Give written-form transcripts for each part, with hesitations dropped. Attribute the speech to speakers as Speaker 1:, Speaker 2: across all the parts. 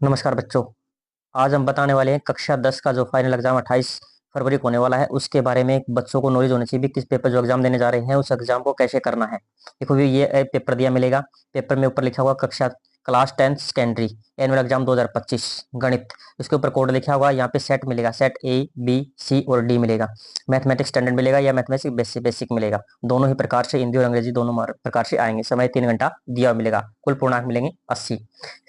Speaker 1: नमस्कार बच्चों। आज हम बताने वाले हैं कक्षा 10 का जो फाइनल एग्जाम 28 फरवरी को होने वाला है उसके बारे में। बच्चों को नॉलेज होनी चाहिए भी किस पेपर जो एग्जाम देने जा रहे हैं उस एग्जाम को कैसे करना है। देखो भी ये पेपर दिया मिलेगा। पेपर में ऊपर लिखा हुआ कक्षा क्लास 10 सेकेंडरी एनुअल एग्जाम 2025 गणित। इसके ऊपर कोड लिखा हुआ, यहाँ पे सेट मिलेगा, सेट ए बी सी और डी मिलेगा। मैथमेटिक्स स्टैंडर्ड मिलेगा या मैथमेटिक्स बेसिक बेसिक मिलेगा। दोनों ही प्रकार से हिंदी और अंग्रेजी दोनों प्रकार से आएंगे। समय 3 घंटा दिया मिलेगा। कुल पूर्णांक मिलेंगे 80।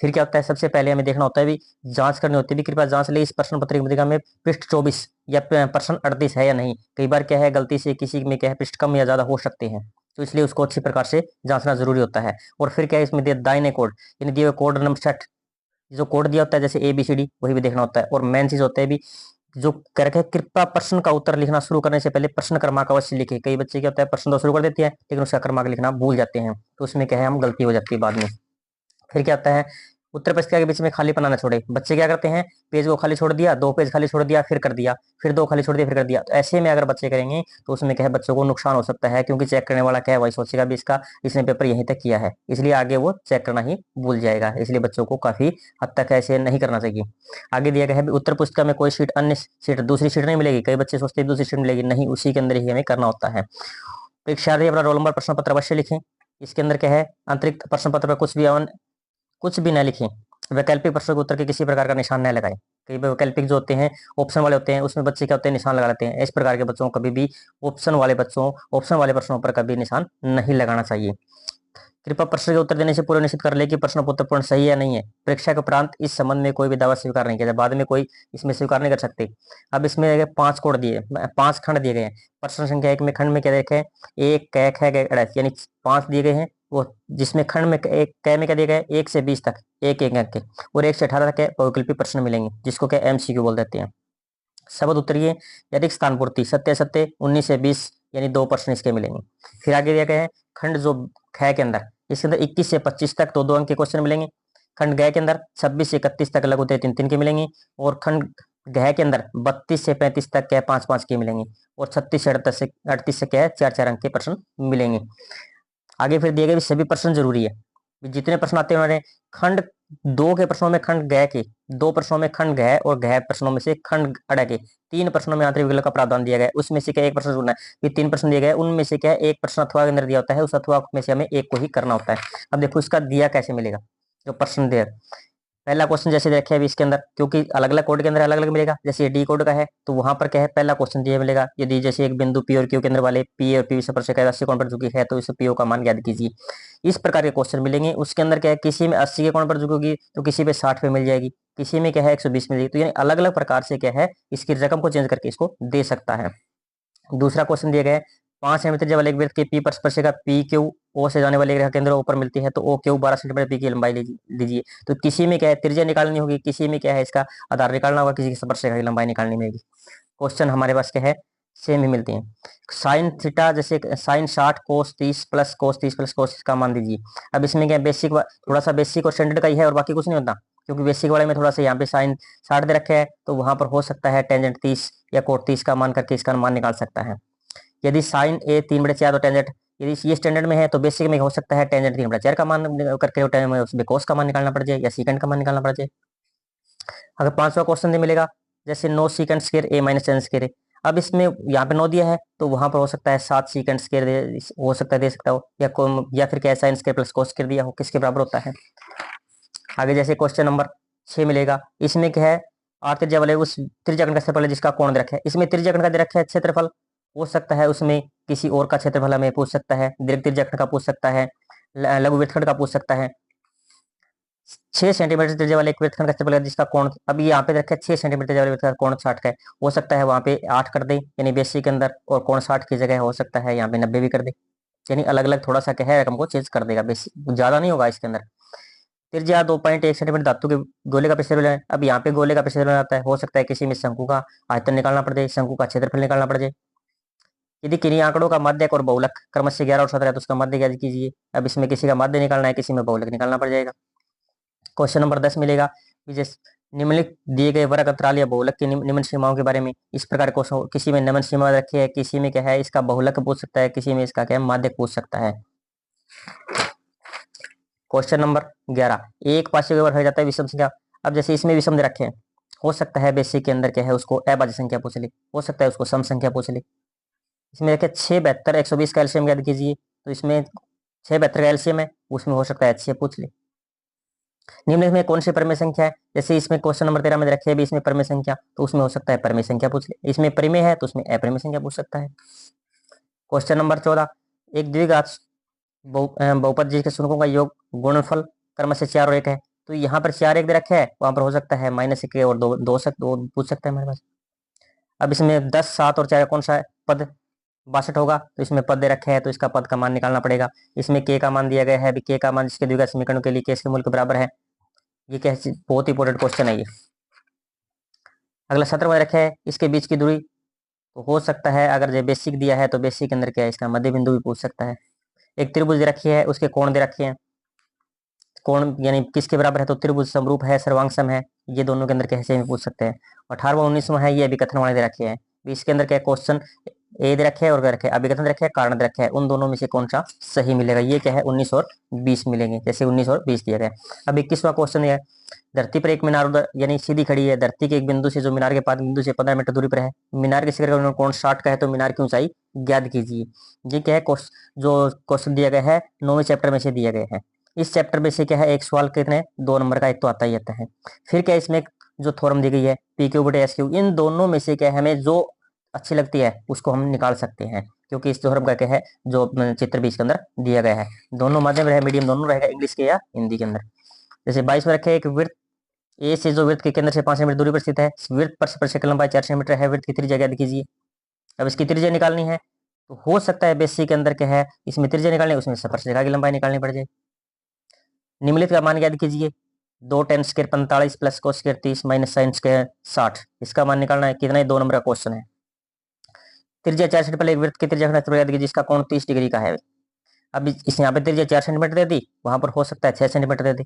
Speaker 1: फिर क्या होता है, सबसे पहले हमें देखना होता है भी जांच करनी होती है भी कृपया जांच ले इस प्रश्न पत्रिका में पृष्ठ 24 या प्रश्न 38 है या नहीं। कई बार क्या है, गलती से किसी में क्या है पृष्ठ कम या ज्यादा हो सकते हैं, तो इसलिए उसको अच्छी प्रकार से जांचना जरूरी होता है। और फिर क्या है, इसमें दाहिने कोड यानी दिए हुए कोड नंबर 60 जो कोड दिया होता है जैसे ए बी सी डी वही भी देखना होता है। और मेन चीज होता है भी जो कर रखे कृपया प्रश्न का उत्तर लिखना शुरू करने से पहले प्रश्न क्रमांक अवश्य लिखे। कई बच्चे क्या होता है प्रश्न तो शुरू कर देते हैं लेकिन उसका क्रमांक लिखना भूल जाते हैं, तो उसमें क्या है हम गलती हो जाती है बाद में। फिर क्या होता है, उत्तर पुस्तिका के बीच में खाली पन्ना ना छोड़े। बच्चे क्या करते हैं, पेज को खाली छोड़ दिया, 2 पेज खाली छोड़ दिया, फिर कर दिया, फिर 2 खाली छोड़ दिया, फिर कर दिया। तो ऐसे में अगर बच्चे करेंगे तो उसमें क्या है बच्चों को नुकसान हो सकता है, क्योंकि चेक करने वाला क्या है वही सोचेगा भी इसका इसने पेपर यहीं तक किया है, इसलिए आगे वो चेक करना ही भूल जाएगा। इसलिए बच्चों को काफी हद तक ऐसे नहीं करना चाहिए। आगे दिया गया है उत्तर पुस्तिका में कोई सीट अन्य सीट दूसरी सीट नहीं मिलेगी। कई बच्चे सोचते हैं दूसरी सीट मिलेगी, नहीं, उसी के अंदर ही हमें करना होता है। परीक्षार्थी अपना रोल नंबर प्रश्न पत्र अवश्य लिखें। इसके अंदर क्या है, अतिरिक्त प्रश्न पत्र पर कुछ भी न लिखें। वैकल्पिक प्रश्नों के उत्तर के किसी प्रकार का निशान न लगाएं। कई बार वैकल्पिक जो होते हैं ऑप्शन वाले होते हैं उसमें बच्चे क्या होते हैं निशान लगा लेते हैं। इस प्रकार के बच्चों को कभी भी ऑप्शन वाले प्रश्नों पर कभी निशान नहीं लगाना चाहिए। कृपया प्रश्न के उत्तर देने से पूर्व निश्चित कर ले कि प्रश्न उत्तर पूर्ण सही है या नहीं है। परीक्षा के उपरांत इस संबंध में कोई भी दावा स्वीकार नहीं किया जाए। बाद में कोई इसमें स्वीकार नहीं कर सकते। अब इसमें 5 कोड दिए, 5 खंड दिए गए हैं। प्रश्न संख्या 1 में खंड में क्या देखे, एक कै ख गए अड़स यानी 5 दिए गए हैं। वो जिसमें खंड में एक कै में क्या दिया गया है 1 से 20 तक एक एक अंक के, और 1 से 18 तक वैकल्पिक प्रश्न मिलेंगे जिसको क्या MCQ बोल देते हैं। शब्द उत्तरीय यदि स्थान पूर्ति सत्य सत्य 19 से 20 यानी 2 प्रश्न इसके मिलेंगे। फिर आगे दिया गया है खंड जो ख के अंदर, इसके अंदर 21 से 25 तक 2 2 अंक के क्वेश्चन मिलेंगे। खंड ग के अंदर 26 से 31 तक लघु 3 3 के मिलेंगे। और खंड घ के अंदर 32 से 35 तक क्या 5 5 के मिलेंगे। और 36 से 38 से क्या है 4 4 अंक के प्रश्न मिलेंगे। आगे फिर दिए गए सभी प्रश्न जरूरी है, जितने प्रश्न आते हैं हमारे खंड 2 के प्रश्नों में खंड गय के, 2 प्रश्नों में खंड गय और गय प्रश्नों में से खंड अड़ के, 3 प्रश्नों में आंतरिक विकल्प का प्रावधान दिया गया है। उसमें से क्या एक प्रश्न चुनना है। ये 3 प्रश्न दिए गए उनमें से क्या है एक प्रश्न अथवा के अंदर दिया होता है, उस अथवा में से हमें एक को ही करना होता है। अब देखो इसका दिया कैसे मिलेगा, जो प्रश्न दिया पहला क्वेश्चन जैसे देखे अभी इसके अंदर, क्योंकि अलग अलग कोड के अंदर अलग अलग मिलेगा। जैसे ये डी कोड का है तो वहां पर क्या है पहला क्वेश्चन दिया मिलेगा। यदि जैसे एक बिंदु पी और क्यू के अंदर वाले पी और पी से का 80 कोण पर झुकी है तो इस पीओ का मान ज्ञात कीजिए। इस प्रकार के क्वेश्चन मिलेंगे। उसके अंदर क्या है किसी में 80 के कोण पर झुकेगी तो किसी पे 60 पे मिल जाएगी, किसी में क्या है 120 मिल जाएगी। तो यानी अलग अलग प्रकार से क्या है इसकी रकम को चेंज करके इसको दे सकता है। दूसरा क्वेश्चन दिया गया है 5 सेंटीमीटर जब एक वृत्त के पी पर स्पर्शिका पी क्यू ओ से जाने वाली रेखा केंद्र ऊपर मिलती है तो ओ क्यू 12 सेंटीमीटर पी की लंबाई दीजिए। तो किसी में क्या है त्रिज्या निकालनी होगी, किसी में क्या है इसका आधार निकालना होगा, किसी की स्पर्शिका की लंबाई निकालनी होगी। क्वेश्चन हमारे पास क्या है सेम ही मिलते हैं। साइन थीटा जैसे साइन 60 कोस 30 प्लस कोस 30 प्लस कोस का मान दीजिए। अब इसमें क्या बेसिक थोड़ा सा बेसिक और स्टैंडर्ड का ही है और बाकी कुछ नहीं होता, क्योंकि बेसिक वाले में थोड़ा सा यहाँ पे साइन 60 दे रखे है तो वहां पर हो सकता है टेंजेंट 30 या कोट 30 का मान करके इसका मान निकाल सकता है। यदि साइन ए 3/4 तो टेंजेंट यदि ये स्टैंडर्ड में है तो बेसिक में हो सकता है टेंजेंट 3/4 का मान करके उसमें कोस का मान निकालना पड़ जाए या सीकेंड का मान निकालना पड़ जाए। अगर 5वां क्वेश्चन मिलेगा जैसे 9 सीकेंड स्क्वायर ए माइनस टेन स्क्वायर। अब इसमें यहाँ पे 9 दिया है तो वहां पर हो सकता है 7 सीकेंड स्क्वायर हो सकता है दे सकता हो, या फिर क्या sine square plus cos square दिया हो, किसके बराबर होता है। आगे जैसे क्वेश्चन नंबर 6 मिलेगा, इसमें क्या है आर त्रिज्या वाले उस त्रिज्याखंड का क्षेत्रफल है जिसका कोण दे रखा है। इसमें त्रिज्याखंड का दे रखा है क्षेत्रफल पूछ सकता है, उसमें किसी और का क्षेत्रफल हमें पूछ सकता है, दीर्घ त्रिज्याखंड का पूछ सकता है, लघु वृत्तखंड का पूछ सकता है। 6 सेंटीमीटर त्रिज्या वाले एक वृत्तखंड का क्षेत्रफल है जिसका कोण अभी यहाँ पे रखे 6 सेंटीमीटर त्रिज्या वाले वृत्तखंड का कोण 60 का है। हो सकता है वहां पे 8 कर दे यानी बेसिक के अंदर, और कोण 60 की जगह हो सकता है यहाँ पे 90 भी कर दे, यानी अलग अलग थोड़ा सा क्या है रकम को चेंज कर देगा, बेसिक ज्यादा नहीं होगा इसके अंदर। त्रिज्या 2.1 सेंटीमीटर धातु के गोले का क्षेत्रफल है। अब यहाँ पे गोले का क्षेत्रफल आता है, हो सकता है किसी में शंकु का आयतन निकालना पड़ जाए, शंकु का क्षेत्रफल निकालना पड़ जाए। यदि किन्हीं आंकड़ों का माध्यक और बहुलक क्रमशः 11 और 17 है तो उसका माध्य ज्ञात कीजिए। अब इसमें किसी का माध्य निकालना है, किसी में बहुलक निकालना पड़ जाएगा। क्वेश्चन नंबर 10 मिलेगा, निम्नलिखित दिए गए वर्ग अंतराल या बहुलक की निम्न सीमाओं के बारे में। इस प्रकार क्वेश्चन किसी में निम्न सीमा रखी है, किसी में क्या है इसका बहुलक पूछ सकता है, किसी में इसका क्या है माध्यक पूछ सकता है। क्वेश्चन नंबर 11 एक पार्श्व हो जाता है विषम संख्या। अब जैसे इसमें भी सम दे रखे हैं, हो सकता है बेसिक के अंदर क्या है उसको अभाज्य संख्या पूछ ली, हो सकता है उसको सम संख्या पूछ ली। इसमें देखिए 672 120 का एलसीएम याद कीजिए, तो इसमें 672 का एलसीएम है, उसमें हो सकता है HCF पूछ ले। निम्नलिखित में कौन सी परिमेय संख्या है, जैसे इसमें क्वेश्चन नंबर 13 में रखे है इसमें परिमेय संख्या, तो उसमें हो सकता है परिमेय संख्या पूछ ले। इसमें परिमेय है तो उसमें अपरिमेय संख्या पूछ सकता है। क्वेश्चन नंबर 14, एक द्विघात बहुपद जिसके शून्यों का योग गुणनफल क्रमशः 4 और 1 है, तो यहाँ पर 4 1 दे रखे है, वहां पर हो सकता है -1 और दो पूछ सकता है हमारे पास। अब इसमें 10 7 और 4 कौन सा है पद 62 होगा, तो इसमें पद दे रखे हैं तो इसका पद का मान निकालना पड़ेगा। इसमें के का मान दिया गया है, अभी के का मान जिसके द्विघात समीकरणों के लिए के इसके मूल के बराबर है। ये क्या है, बहुत ही इंपॉर्टेंट क्वेश्चन है ये। अगला 17 में रखे है इसके बीच की दूरी, तो हो सकता है अगर जो बेसिक दिया है तो बेसिक के अंदर क्या है इसका मध्य बिंदु भी पूछ सकता है। एक त्रिभुज दे रखी है, उसके कोण दे रखे हैं, कोण यानी किसके बराबर है, तो त्रिभुज समरूप है सर्वांग सम है, ये दोनों के अंदर कैसे में पूछ सकते हैं। 18वां 19वां है ये अभी कथन वाले दे रखे हैं, इसके अंदर क्या क्वेश्चन ए दे रखे हैं और रखे अभिकथन दे रखे हैं कारण दे रखे हैं, उन दोनों में से कौन सा सही मिलेगा, ये क्या है 19 और 20 मिलेंगे, जैसे 19 और 20 दिया गया। अब 21वां क्वेश्चन है, धरती पर एक मीनार यानी सीधी खड़ी है, धरती के एक बिंदु से जो मीनार के पास बिंदु से 15 मीटर दूरी पर है, मीनार के शिखर का कोण 60 का है, तो मीनार की ऊंचाई ज्ञात कीजिए। ये क्या है जो क्वेश्चन दिया गया है 9वें चैप्टर में से दिया गया है। इस चैप्टर में से क्या है एक सवाल कितने 2 नंबर का एक तो आता ही आता है। फिर क्या इसमें जो थ्योरम दी गई है PQ/SQ, इन दोनों में से क्या है हमें जो अच्छी लगती है उसको हम निकाल सकते हैं, क्योंकि इस थ्योरम का क्या है जो चित्र भी इसके अंदर दिया गया है, दोनों माध्यम रहे मीडियम दोनों रहेगा, इंग्लिश के या हिंदी के अंदर। जैसे 22 में रखे एक वृत्त ए से जो वृत्त के केंद्र से 5 सेंटीमीटर दूरी पर स्थित है, वृत्त पर स्पर्शक लंबाई 4 सेंटीमीटर है, वृत्त की त्रिज्या ज्ञात कीजिए। अब इसकी त्रिज्या निकालनी है, तो हो सकता है बेसिक के अंदर क्या है इसमें त्रिज्या निकालनी, उसमें स्पर्शरेखा की लंबाई निकालनी पड़ जाए। निम्नलिखित का मान याद कीजिए, 2 tan square 45 plus cos square 30 minus sin square 60, इसका मान निकालना है कितना है 2 नंबर का क्वेश्चन है। त्रिज्या 4 सेंटीमीटर एक वृत्त की त्रिज्या याद कीजिए जिसका कोण 30 डिग्री का है। अब इस यहाँ पे त्रिज्या 4 सेंटीमीटर दे दी, वहां पर हो सकता है 6 सेंटीमीटर दे दी,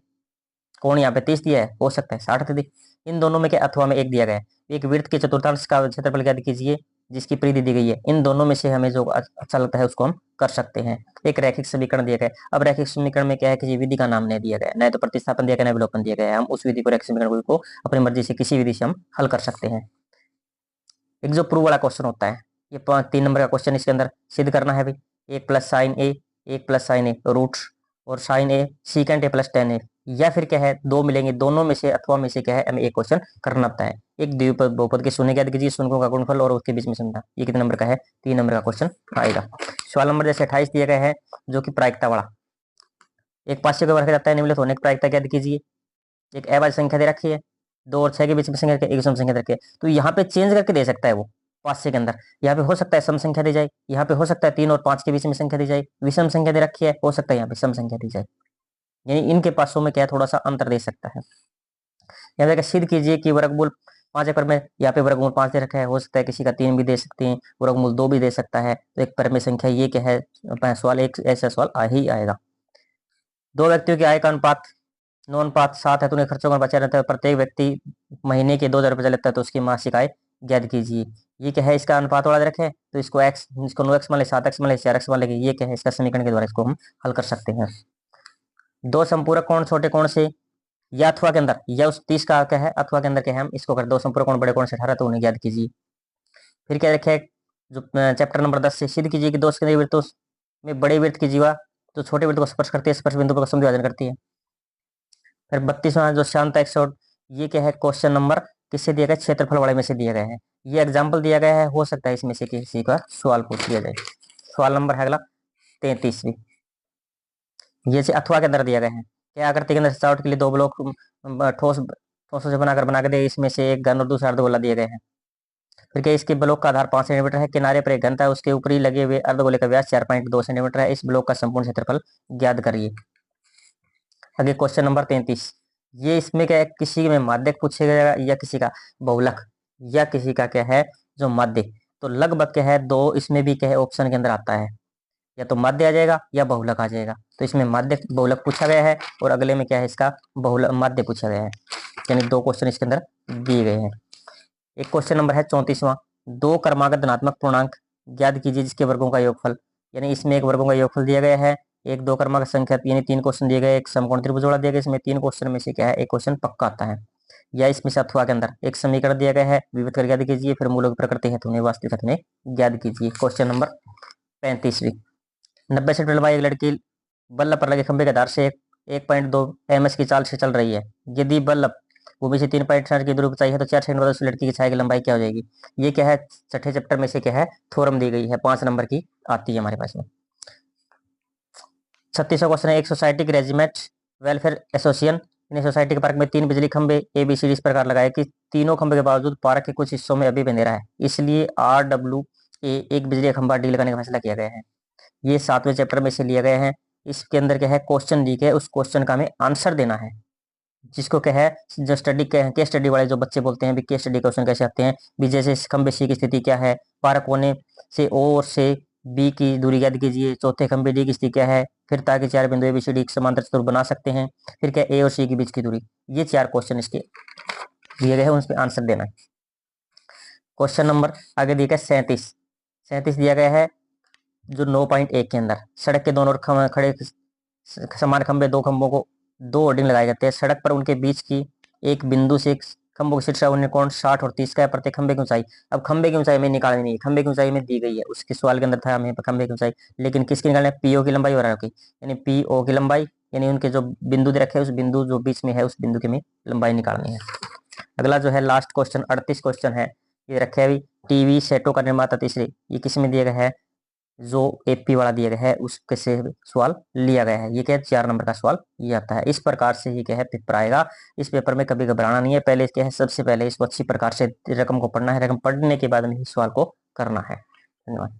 Speaker 1: कोण यहाँ पे 30 दिया है, हो सकता है 60 दे दी। इन दोनों में क्या अथवा में एक दिया गया है, एक वृत्त के चतुर्थांश का क्षेत्रफल याद कीजिए जिसकी परिधि दी गई है, इन दोनों में से हमें जो अच्छा लगता है उसको हम कर सकते हैं। एक रैखिक समीकरण दिया गया है, अब रैखिक समीकरण में क्या है किसी विधि का नाम नहीं दिया गया है, न तो प्रतिस्थापन दिया गया न विलोपन दिया गया है, हम उस विधि को रैखिक समीकरण को अपनी मर्जी से किसी विधि से हम हल कर सकते हैं। एक जो प्रूव वाला क्वेश्चन होता है, ये 3 नंबर का क्वेश्चन, इसके अंदर सिद्ध करना है भाई 1 + sin a 1 + sin a root और sin a secant a + tan a, या फिर क्या है 2 मिलेंगे, दोनों में से अथवा में से क्या है हमें एक क्वेश्चन करना पड़ता है। एक द्विपद बहुपद के शून्य ज्ञात कीजिए, शून्यों का गुणनफल और उसके बीच में संख्या, ये कितने नंबर का है 3 नंबर का क्वेश्चन आएगा। सवाल नंबर जैसे 28 दिया गया है जो कि प्रायिकता वाला, एक पास्य को रखा जाता है निम्नलिखित होने की प्रायिकता ज्ञात कीजिए। एक अभाज्य संख्या दे रखी है, 2 और 6 के बीच में संख्या एक सम संख्या दे रखी है, तो यहाँ पे चेंज करके दे सकता है वो पास्य के अंदर, यहाँ पे हो सकता है सम संख्या दी जाए, यहाँ पे हो सकता है 3 और 5 के बीच में संख्या दी जाए, विषम संख्या दे रखी है, हो सकता है यहाँ पे सम संख्या दी जाए, यानी इनके पासों में क्या थोड़ा सा अंतर दे सकता है। यहाँ देखिए सिद्ध कीजिए कि वर्गमूल 5 पर में यहाँ पे वर्गमूल 5 दे रखा है, हो सकता है किसी का 3 भी दे सकते हैं, वर्गमूल 2 भी दे सकता है, तो एक परिमेय संख्या ये क्या है सवाल एक ऐसा सवाल आ ही आएगा। 2 व्यक्तियों की आय का अनुपात 9 अनुपात 7 है, तो उन्हें खर्चों का बचा रहता है, प्रत्येक व्यक्ति महीने के 2000 रुपये लेता है, तो उसकी मासिक आय ज्ञात कीजिए। ये क्या है इसका अनुपात वाला रखे, तो इसको x इसको 9x मान ले 7x मान ले 4x मान लेंगे, ये क्या है इसका समीकरण के द्वारा इसको हम हल कर सकते हैं। 2 संपूरक कोण छोटे कोण से या अथवा के अंदर, या उस 30 का क्या है अथवा के अंदर क्या है हम इसको कर 2 संपूरक कोण बड़े कोण से 18, तो उन्हें ज्ञात कीजिए। फिर क्या रखे जो चैप्टर नंबर 10 से सिद्ध कीजिए कि 2 केंद्रीय वृत्तों में बड़े वृत्त की जीवा जो छोटे वृत्त को स्पर्श करती है, स्पर्श बिंदु पर समद्विभाजन करती है। फिर 32वां जो शांत एक्सोड, ये क्या है क्वेश्चन नंबर किससे दिया गया क्षेत्रफल वाले में से दिया गया है, ये एग्जाम्पल दिया गया है, हो सकता है इसमें से किसी का सवाल पूछ लिया जाए। सवाल नंबर है अगला 33वीं, ये से अथवा के अंदर दिया गया है, क्या आकृति के अंदर सजावट के लिए 2 ब्लॉक ठोस ठोसों से बनाकर दे, इसमें से एक घन और दूसरा अर्धगोला दिए गए हैं। फिर क्या इसके ब्लॉक का आधार 5 सेंटीमीटर है, किनारे पर एक घनता है, उसके ऊपरी लगे हुए अर्धगोले का व्यास 4.2 सेंटीमीटर है, इस ब्लॉक का संपूर्ण क्षेत्रफल ज्ञात करिए। आगे क्वेश्चन नंबर 33, ये इसमें क्या है किसी में माध्यक पूछेगा या किसी का बहुलक या किसी का क्या है जो माध्य, तो लगभग क्या है 2 इसमें भी क्या है ऑप्शन के अंदर आता है, या तो माध्य आ जाएगा या बहुलक आ जाएगा, तो इसमें माध्य बहुलक पूछा गया है और अगले में क्या है इसका बहुलक माध्य पूछा गया है, यानी 2 क्वेश्चन इसके अंदर दिए गए हैं। एक क्वेश्चन नंबर है 34वां, 2 क्रमागत धनात्मक पूर्णांक ज्ञात कीजिए जिसके वर्गों का योगफल, यानी इसमें एक वर्गों का योगफल दिया गया है, एक 2 क्रमागत संख्या, यानी 3 क्वेश्चन दिए गए, एक समकोण त्रिभुज जोड़ा दिया गया, इसमें 3 क्वेश्चन में से क्या है एक क्वेश्चन पक्का आता है। या इसमें से अथवा के अंदर एक समीकरण दिया गया है, विविध करके याद कीजिए, फिर मूलों की प्रकृति हेतु ने वास्तविक हेतु ने याद कीजिए। Question number 35वीं। 90 सेंटीमीटर लंबाई एक लड़की बल्ब पर लगे खंभे के आधार से 1.2 ms की चाल से चल रही है। यदि बल्ब भूमि से 3.8 की दूरी ऊंचाई है तो 4 सेकंड बाद उस लड़की की छाया की लंबाई क्या हो जाएगी। ये क्या है, छठे चैप्टर में से क्या है, थ्योरम दी गई है, 5 नंबर की आती है हमारे पास में। 36वां क्वेश्चन है, एक सोसाइटी की रेजिमेंट वेलफेयर एसोसिएशन ने सोसाइटी के पार्क में 3 बिजली खंभे ABCD इस प्रकार लगाए कि तीनों खंभे के बावजूद पार्क के कुछ हिस्सों में अभी भी अंधेरा है, इसलिए RWA एक बिजली का खंभा डी लगाने का फैसला किया गया है। ये 7वें चैप्टर में से लिया गया है। इसके अंदर क्या है, क्वेश्चन दी है, उस क्वेश्चन का हमें आंसर देना है, जिसको क्या है, जो स्टडी के स्टडी वाले जो बच्चे बोलते हैं भी के स्टडी क्वेश्चन कैसे आते हैं भी, जैसे खंबे सी की स्थिति क्या है, पार्क कोने से O और से B की दूरी याद कीजिए, चौथे खंबे D की स्थिति क्या है, फिर ताकि 4 बिंदु ABCD एक समांतर चतुर्भुज बना सकते हैं, फिर क्या A और C के बीच की दूरी। ये 4 क्वेश्चन इसके दिए गए हैं, उस पर आंसर देना है। क्वेश्चन नंबर आगे दिया गया 37 दिया गया है, जो 9.1 के अंदर सड़क के दोनों खड़े समान खंबे, दो खंभों को 2 होर्डिंग लगाए जाते हैं। सड़क पर उनके बीच की एक बिंदु से एक खंभों की शीर्ष कोण 60 और 30 का है। प्रत्येक खंबे की ऊंचाई, अब खंबे की ऊंचाई में निकालनी नहीं है, खंबे की ऊंचाई में दी गई है, उसके सवाल के अंदर था हमें खंबे की ऊंचाई, लेकिन किसकी निकालना है, PO की लंबाई और RO की, यानी PO की लंबाई, यानी उनके जो बिंदु दे रखे हैं उस बिंदु जो बीच में है उस बिंदु की में लंबाई निकालनी है। अगला जो है लास्ट क्वेश्चन 38 क्वेश्चन है, ये रखे अभी टीवी सेटों का निर्माता तीसरे, ये किस में दिया गया है, जो AP वाला दिया गया है उसके से सवाल लिया गया है। ये क्या है, 4 नंबर का सवाल ये आता है। इस प्रकार से ये क्या है, पेपर आएगा। इस पेपर में कभी घबराना नहीं है, पहले क्या है, सबसे पहले इसको अच्छी प्रकार से रकम को पढ़ना है, रकम पढ़ने के बाद में ही सवाल को करना है। धन्यवाद।